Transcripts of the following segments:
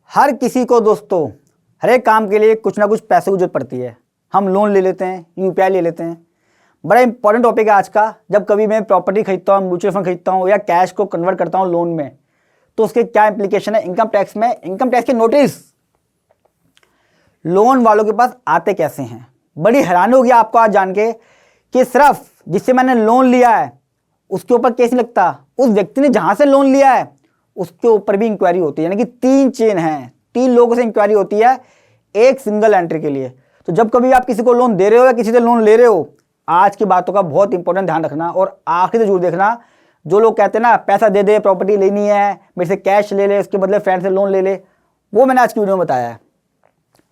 हर किसी को दोस्तों हर एक काम के लिए कुछ ना कुछ पैसे की जरूरत पड़ती है। हम लोन ले लेते हैं, यूपीआई ले लेते हैं। बड़ा इंपॉर्टेंट टॉपिक है आज का। जब कभी मैं प्रॉपर्टी खरीदता हूँ, म्यूचुअल फंड खरीदता हूँ या कैश को कन्वर्ट करता हूँ लोन में, तो उसके क्या इंप्लीकेशन है इनकम टैक्स में। इनकम टैक्स के नोटिस लोन वालों के पास आते कैसे हैं। बड़ी हैरानी होगी आपको आज जान के कि सिर्फ जिससे मैंने लोन लिया है उसके ऊपर केस नहीं लगता, उस व्यक्ति ने जहां से लोन लिया है उसके ऊपर भी इंक्वायरी होती है। यानी कि 3 चेन है, 3 लोगों से इंक्वायरी होती है एक सिंगल एंट्री के लिए। तो जब कभी आप किसी को लोन दे रहे हो या किसी से लोन ले रहे हो, आज की बातों का बहुत इंपॉर्टेंट ध्यान रखना और आखिर से जरूर देखना। जो लोग कहते हैं ना पैसा दे दे, प्रॉपर्टी लेनी है, मेरे से कैश ले ले, उसके बदले फ्रेंड से लोन ले ले, वो मैंने आज की वीडियो में बताया है।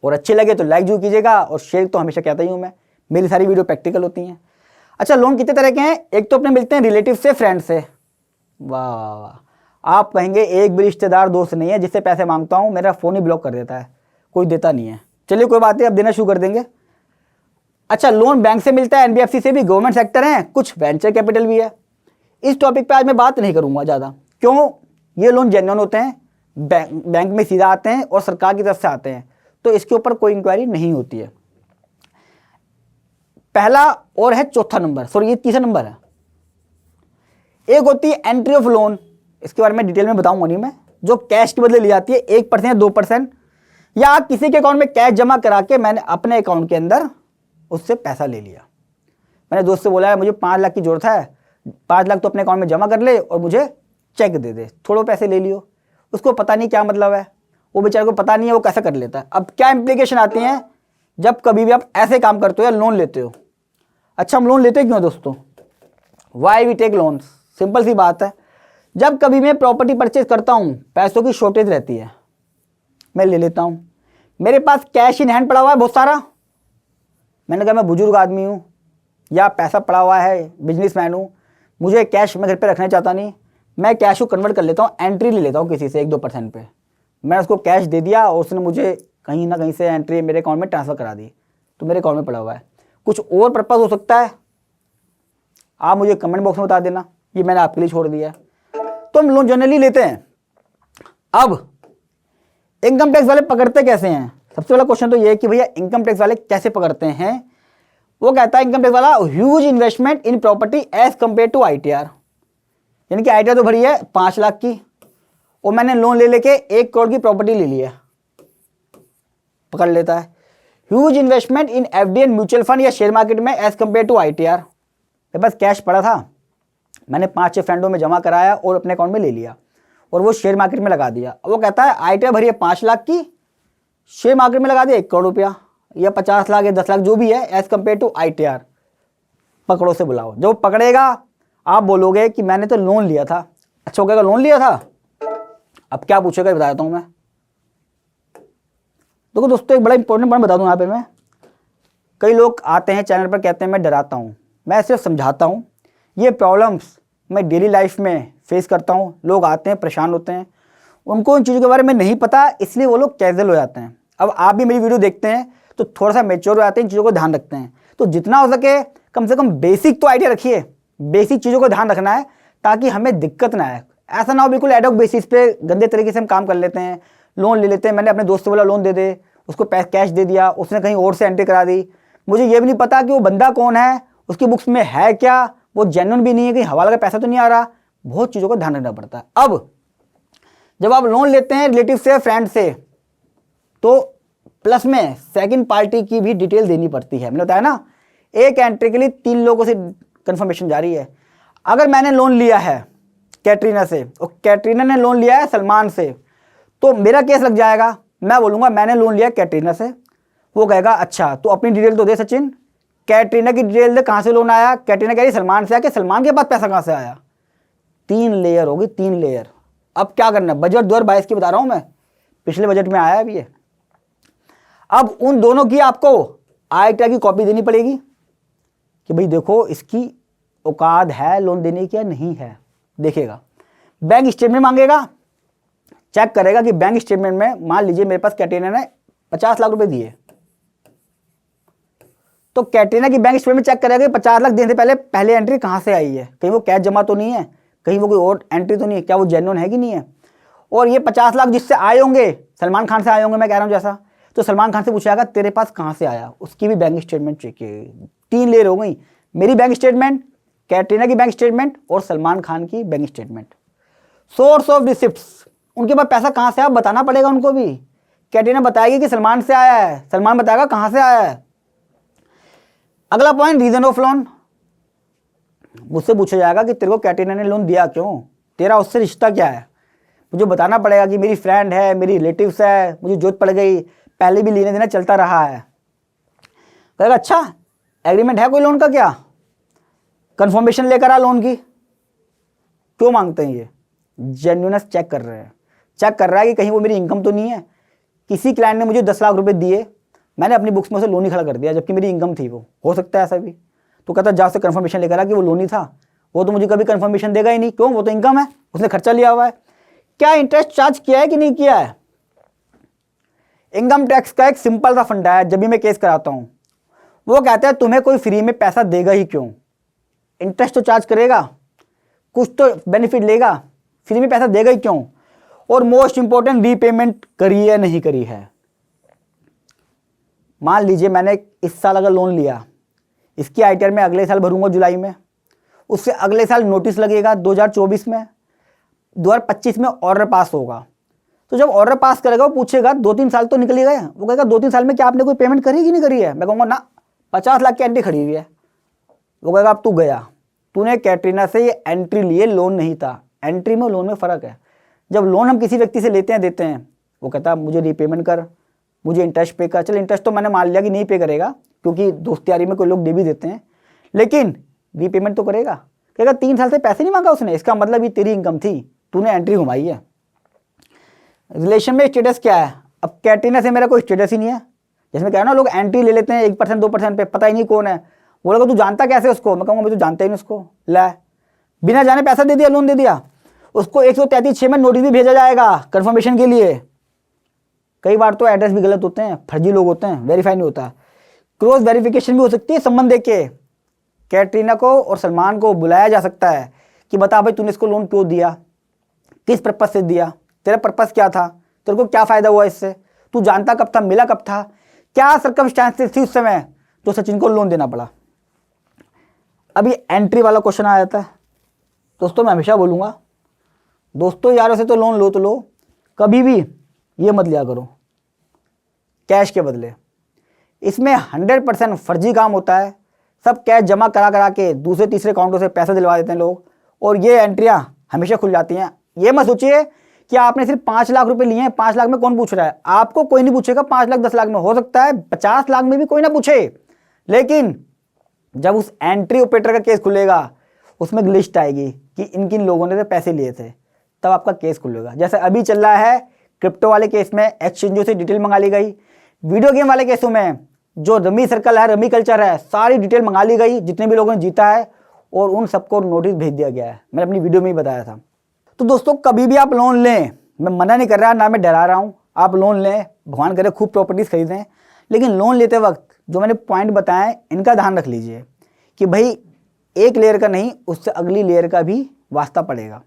और अच्छे लगे तो लाइक जरूर कीजिएगा और शेयर तो हमेशा कहता ही हूँ मैं, मेरी सारी वीडियो प्रैक्टिकल होती हैं। अच्छा, लोन कितने तरह के हैं। एक तो अपने मिलते हैं रिलेटिव से, फ्रेंड से। वाह वाह वाह, आप कहेंगे एक भी रिश्तेदार दोस्त नहीं है जिससे पैसे मांगता हूँ मेरा फ़ोन ही ब्लॉक कर देता है, कोई देता नहीं है। चलिए कोई बात नहीं, अब देना शुरू कर देंगे। अच्छा, लोन बैंक से मिलता है, एनबीएफसी से भी, गवर्नमेंट सेक्टर है, कुछ वेंचर कैपिटल भी है। इस टॉपिक पे आज मैं बात नहीं करूँगा ज़्यादा। क्यों? ये लोन जेन्युइन होते हैं, बैंक में सीधा आते हैं और सरकार की तरफ से आते हैं, तो इसके ऊपर कोई इंक्वायरी नहीं होती है। पहला और है चौथा नंबर, सॉरी ये तीसरा नंबर है। एक होती है एंट्री ऑफ लोन, इसके बारे में डिटेल में बताऊंगा नहीं मैं, जो कैश के बदले ली जाती है 1% या 2%, या किसी के अकाउंट में कैश जमा करा के मैंने अपने अकाउंट के अंदर उससे पैसा ले लिया। मैंने दोस्त से बोला है मुझे 5 लाख की जरूरत है, 5 लाख तो अपने अकाउंट में जमा कर ले और मुझे चेक दे दे, थोड़े पैसे ले लियो। उसको पता नहीं क्या मतलब है, वो बेचारे को पता नहीं है, वो कैसा कर लेता है। अब क्या इंप्लीकेशन आती हैं जब कभी भी आप ऐसे काम करते हो या लोन लेते हो। अच्छा, हम लोन लेते क्यों दोस्तों? Why we take loans? Simple सी बात है, जब कभी मैं प्रॉपर्टी परचेज करता हूँ, पैसों की शॉर्टेज रहती है, मैं ले लेता हूँ। मेरे पास कैश इन हैंड पड़ा हुआ है बहुत सारा, मैंने कहा मैं बुजुर्ग आदमी हूँ या पैसा पड़ा हुआ है, बिजनेसमैन हूँ, मुझे कैश मैं घर पे रखना चाहता नहीं, मैं कैश को कन्वर्ट कर लेता हूँ, एंट्री ले लेता हूँ किसी से 1-2% पे। मैं उसको कैश दे दिया और उसने मुझे कहीं ना कहीं से एंट्री मेरे अकाउंट में ट्रांसफ़र करा दी, तो मेरे अकाउंट में पड़ा हुआ है। कुछ और पर्पज़ हो सकता है, आप मुझे कमेंट बॉक्स में बता देना, ये मैंने आपके लिए छोड़ दिया है। तो हम लोन जनरली लेते हैं। अब इनकम टैक्स वाले पकड़ते कैसे हैं? सबसे पहला क्वेश्चन तो ये है कि भैया इनकम टैक्स वाले कैसे पकड़ते हैं। वो कहता है इनकम टैक्स वाला huge investment in property as compare to ITR. यानी कि आईटीआर तो भरी है 5 लाख की और मैंने लोन ले लेके 1 करोड़ की प्रॉपर्टी ले ली है, पकड़ लेता है। Huge investment in FD and mutual fund या शेयर मार्केट में एज कंपेयर टू आईटीआर। मेरे पास कैश पड़ा था, मैंने 5-6 फ्रेंडों में जमा कराया और अपने अकाउंट में ले लिया और वो शेयर मार्केट में लगा दिया। वो कहता है आईटीआर भरी है 5 लाख की, शेयर मार्केट में लगा दिया 1 करोड़ रुपया या 50 लाख या 10 लाख जो भी है, एज कंपेयर टू आईटीआर। पकड़ो से बुलाओ। जब पकड़ेगा आप बोलोगे कि मैंने तो लोन लिया था। अच्छा, हो गया लोन लिया था, अब क्या पूछेगा बता देता हूं मैं। देखो दोस्तों, एक बड़ा इंपॉर्टेंट पॉइंट बता दूं यहाँ पे मैं। कई लोग आते हैं चैनल पर, कहते हैं मैं डराता हूँ, मैं सिर्फ समझाता हूँ। ये प्रॉब्लम्स मैं डेली लाइफ में फेस करता हूँ। लोग आते हैं परेशान होते हैं, उनको इन चीज़ों के बारे में नहीं पता, इसलिए वो लोग कैजुअल हो जाते हैं। अब आप भी मेरी वीडियो देखते हैं तो थोड़ा सा मेच्योर हो जाते हैं, इन चीज़ों को ध्यान रखते हैं। तो जितना हो सके कम से कम बेसिक तो आइडिया रखिए, बेसिक चीज़ों को ध्यान रखना है ताकि हमें दिक्कत ना आए। ऐसा ना हो बिल्कुल एडॉक बेसिस पे गंदे तरीके से हम काम कर लेते हैं, लोन ले लेते हैं। मैंने अपने दोस्त से बोला लोन दे दे, उसको कैश दे दिया, उसने कहीं और से एंट्री करा दी। मुझे ये भी नहीं पता कि वो बंदा कौन है, उसकी बुक्स में है क्या, वो जेन्युइन भी नहीं है, कहीं हवाला का पैसा तो नहीं आ रहा। बहुत चीज़ों का ध्यान रखना पड़ता है। अब जब आप लोन लेते हैं रिलेटिव से, फ्रेंड से, तो प्लस में सेकंड पार्टी की भी डिटेल देनी पड़ती है। मैंने बताया ना, एक एंट्री के लिए 3 लोगों से कंफर्मेशन जारी है। अगर मैंने लोन लिया है कैटरीना से और कैटरीना ने लोन लिया है सलमान से, तो मेरा केस लग जाएगा। मैं बोलूँगा मैंने लोन लिया कैटरीना से, वो कहेगा अच्छा तो अपनी डिटेल तो दे सचिन, कैटरीना की डिटेल दे, कहाँ से लोन आया। कैटरीना कह रही सलमान से आया, कि सलमान के पास पैसा कहाँ से आया। 3 लेयर होगी, 3 लेयर। अब क्या करना है, बजट 2022 की बता रहा हूँ मैं, पिछले बजट में आया अभी ये। अब उन दोनों की आपको आईटीआर की कॉपी देनी पड़ेगी कि भाई देखो इसकी औकात है लोन देने की या नहीं है। देखिएगा, बैंक स्टेटमेंट मांगेगा, चेक करेगा कि बैंक स्टेटमेंट में मान लीजिए मेरे पास कैटरीना ने 50 लाख रुपए दिए, तो कैटरीना की बैंक स्टेटमेंट चेक करेगा कि 50 लाख देने से पहले एंट्री कहाँ से आई है, कहीं वो कैश जमा तो नहीं है, कहीं वो कोई और एंट्री तो नहीं है, क्या वो जेन्युइन है कि नहीं है। और ये 50 लाख जिससे आए होंगे, सलमान खान से आए होंगे मैं कह रहा हूँ जैसा, तो सलमान खान से पूछा जाएगा तेरे पास कहाँ से आया, उसकी भी बैंक स्टेटमेंट चाहिए। 3 लेयर हो गई, मेरी बैंक स्टेटमेंट, कैटरीना की बैंक स्टेटमेंट और सलमान खान की bank statement. Source of receipts, उनके पास पैसा कहाँ से आया बताना पड़ेगा उनको भी। कैटरीना बताएगी कि सलमान से आया है, सलमान बताएगा कहाँ से आया है। अगला पॉइंट, रीजन ऑफ लोन। मुझसे पूछा जाएगा कि तेरे को कैटरीना ने लोन दिया क्यों, तेरा उससे रिश्ता क्या है, मुझे बताना पड़ेगा कि मेरी फ्रेंड है, मेरी रिलेटिव्स है, मुझे जरूरत पड़ गई, पहले भी लेने देना चलता रहा है। कहेगा अच्छा एग्रीमेंट है कोई लोन का क्या, कंफर्मेशन लेकर आ लोन की। क्यों मांगते हैं ये, जेन्युइननेस चेक कर रहे हैं, चेक कर रहा है कि कहीं वो मेरी इनकम तो नहीं है। किसी क्लाइंट ने मुझे 10 लाख रुपए दिए, मैंने अपनी बुक्स में उसे लोन ही खड़ा कर दिया जबकि मेरी इनकम थी, वो हो सकता है ऐसा भी। तो कहता जा से कंफर्मेशन लेकर आ कि वो लोन ही था, वो तो मुझे कभी कंफर्मेशन देगा ही नहीं, क्यों, वो तो इनकम है, उसने खर्चा लिया हुआ है। क्या इंटरेस्ट चार्ज किया है कि नहीं किया है। इनकम टैक्स का एक सिंपल सा फंडा है, जब भी मैं केस कराता हूं वो कहता है तुम्हें कोई फ्री में पैसा देगा ही क्यों, इंटरेस्ट तो चार्ज करेगा, कुछ तो बेनिफिट लेगा, फ्री में पैसा देगा ही क्यों। और मोस्ट इंपॉर्टेंट, रीपेमेंट करी है नहीं करी है। मान लीजिए मैंने इस साल अगर लोन लिया, इसकी आईटीआर मैं अगले साल भरूंगा जुलाई में, उससे अगले साल नोटिस लगेगा 2024 में, 2025 में ऑर्डर पास होगा। तो जब ऑर्डर पास करेगा वो पूछेगा 2-3 साल तो निकल ही गए, वो कहेगा 2-3 साल में क्या आपने कोई पेमेंट करी कि नहीं करी है। मैं कहूँगा ना 50 लाख की एंट्री खड़ी हुई है। वो कहेगा अब तू गया, तूने कैटरीना से ये एंट्री लिए, लोन नहीं था। एंट्री में लोन में फ़र्क है। जब लोन हम किसी व्यक्ति से लेते हैं देते हैं, वो कहता मुझे रीपेमेंट कर, मुझे इंटरेस्ट पे कर। चल इंटरेस्ट तो मैंने मान लिया कि नहीं पे करेगा क्योंकि दोस्त यारी में कोई लोग दे भी देते हैं, लेकिन रीपेमेंट तो करेगा। कहेगा 3 साल से पैसे नहीं मांगा उसने, इसका मतलब ये तेरी इनकम थी, तूने एंट्री घुमाई है। रिलेशन में स्टेटस क्या है, अब कैटरीना से मेरा कोई स्टेटस ही नहीं है। जैसे मैं कह रहा हूँ ना, लोग एंट्री ले लेते हैं 1% 2% पे, पता ही नहीं कौन है। बोलेगा तू जानता कैसे उसको, मैं कहूँगा मैं तो जानता ही नहीं उसको। ला बिना जाने पैसा दे दिया, लोन दे दिया, उसको 133(6) में नोटिस भी भेजा जाएगा कंफर्मेशन के लिए। कई बार तो एड्रेस भी गलत होते हैं, फर्जी लोग होते हैं, वेरीफाई नहीं होता। क्रॉस वेरिफिकेशन भी हो सकती है संबंध देख के। कैटरीना को और सलमान को बुलाया जा सकता है कि बता भाई तूने इसको लोन क्यों दिया, किस पर्पज से दिया, तेरा पर्पज क्या था, तेरे को क्या फ़ायदा हुआ इससे, तू जानता कब था, मिला कब था, क्या सर्कमस्टांसेस थी उस समय तो सचिन को लोन देना पड़ा। अभी एंट्री वाला क्वेश्चन आ जाता है। दोस्तों मैं हमेशा बोलूँगा, दोस्तों यारों से तो लो तो लो, कभी भी ये मत लिया करो कैश के बदले। इसमें 100% फर्जी काम होता है। सब कैश जमा करा करा के दूसरे तीसरे अकाउंटों से पैसा दिलवा देते हैं लोग, और ये एंट्रियां हमेशा खुल जाती हैं। ये मत सोचिए कि आपने सिर्फ 5 लाख रुपए लिए हैं, 5 लाख में कौन पूछ रहा है, आपको कोई नहीं पूछेगा। 5 लाख 10 लाख में हो सकता है, 50 लाख में भी कोई ना पूछे, लेकिन जब उस एंट्री ऑपरेटर का केस खुलेगा उसमें लिस्ट आएगी कि इन किन लोगों ने तो पैसे लिए थे, तब आपका केस खुलेगा। जैसे अभी चल रहा है क्रिप्टो वाले केस में, एक्सचेंजों से डिटेल मंगा ली गई। वीडियो गेम वाले केसों में जो रमी सर्कल है, रमी कल्चर है, सारी डिटेल मंगा ली गई, जितने भी लोगों ने जीता है, और उन सबको नोटिस भेज दिया गया है। मैंने अपनी वीडियो में ही बताया था। तो दोस्तों कभी भी आप लोन लें, मैं मना नहीं कर रहा, ना मैं डरा रहा हूँ, आप लोन लें, भगवान करे खूब प्रॉपर्टीज़ खरीदें, लेकिन लोन लेते वक्त जो मैंने पॉइंट बताए इनका ध्यान रख लीजिए कि भाई एक लेयर का नहीं, उससे अगली लेयर का भी वास्ता पड़ेगा।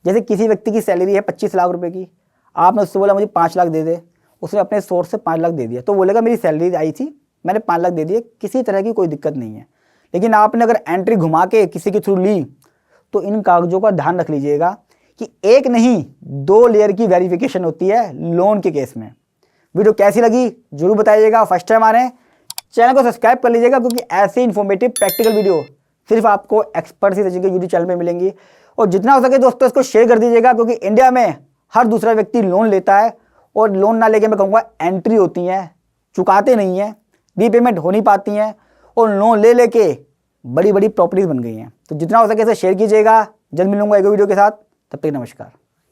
जैसे किसी व्यक्ति की सैलरी है 25 लाख रुपए की, आपने उससे बोला मुझे 5 लाख दे दे, उसने अपने सोर्स से 5 लाख दे दिया, तो बोलेगा मेरी सैलरी आई थी, मैंने 5 लाख दे दिए, किसी तरह की कोई दिक्कत नहीं है। लेकिन आपने अगर एंट्री घुमा के किसी के थ्रू ली, तो इन कागजों का ध्यान रख लीजिएगा कि एक नहीं 2 लेयर की वेरिफिकेशन होती है लोन के केस में। वीडियो कैसी लगी जरूर बताइएगा। फर्स्ट टाइम आ रहे हैं चैनल को सब्सक्राइब कर लीजिएगा, क्योंकि ऐसे इन्फॉर्मेटिव प्रैक्टिकल वीडियो सिर्फ आपको एक्सपर्ट से के यूट्यूब चैनल में मिलेंगी। और जितना हो सके दोस्तों इसको शेयर कर दीजिएगा, क्योंकि इंडिया में हर दूसरा व्यक्ति लोन लेता है, और लोन ना लेके मैं कहूँगा एंट्री होती हैं, चुकाते नहीं हैं, रीपेमेंट हो नहीं पाती हैं, और लोन ले लेके बड़ी बड़ी प्रॉपर्टीज बन गई हैं। तो जितना हो सके इसे शेयर कीजिएगा। जल्द मिलूंगा एक वीडियो के साथ, तब तक नमस्कार।